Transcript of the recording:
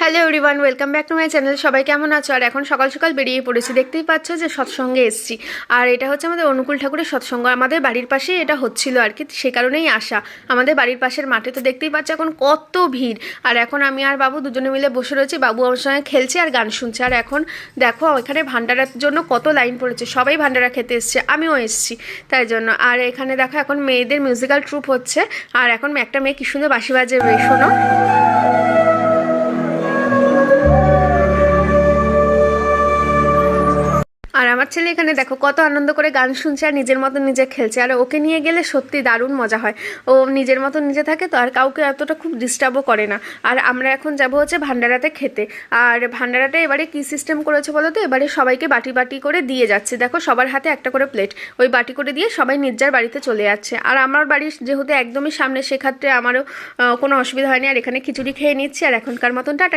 Hello everyone, welcome back to my channel. সবাই কেমন আছো? আর এখন সকাল সকাল বেরিয়ে পড়েছি, দেখতেই পাচ্ছ যে সৎসঙ্গে এসেছি। আর এটা হচ্ছে আমাদের অনুকূল ঠাকুরের সৎসঙ্গ, আমাদের বাড়ির পাশেই এটা হচ্ছিল আর কি, সে কারণেই আসা। আমাদের বাড়ির পাশের মাঠে তো দেখতেই পাচ্ছ এখন কত ভিড়। আর এখন আমি আর বাবু দুজনে মিলে বসে রয়েছি, বাবু আমার সঙ্গে খেলছে আর গান শুনছে। আর এখন দেখো এখানে ভান্ডারার জন্য কত লাইন পড়েছে, সবাই ভান্ডারা খেতে এসছে, আমিও এসেছি তাই জন্য। আর এখানে দেখো এখন মেয়েদের মিউজিক্যাল ট্রুপ হচ্ছে। আর এখন একটা মেয়ে কি সুন্দর বাঁশি বাজাবে, শোনো। আর আমার ছেলে এখানে দেখো কত আনন্দ করে গান শুনছে আর নিজের মতো নিজে খেলছে। আর ওকে নিয়ে গেলে সত্যি দারুণ মজা হয়, ও নিজের মতো নিজে থাকে তো, আর কাউকে এতটা খুব ডিস্টার্বও করে না। আর আমরা এখন যাবো হচ্ছে ভান্ডারাতে খেতে। আর ভান্ডারাটা এবারে কী সিস্টেম করেছে বলো তো, এবারে সবাইকে বাটি বাটি করে দিয়ে যাচ্ছে, দেখো সবার হাতে একটা করে প্লেট, ওই বাটি করে দিয়ে সবাই নির্জার বাড়িতে চলে যাচ্ছে। আর আমার বাড়ি যেহেতু একদমই সামনে, সেক্ষেত্রে আমারও কোনো অসুবিধা হয়নি। আর এখানে খিচুড়ি খেয়ে নিচ্ছি। আর এখনকার মতন টাটা।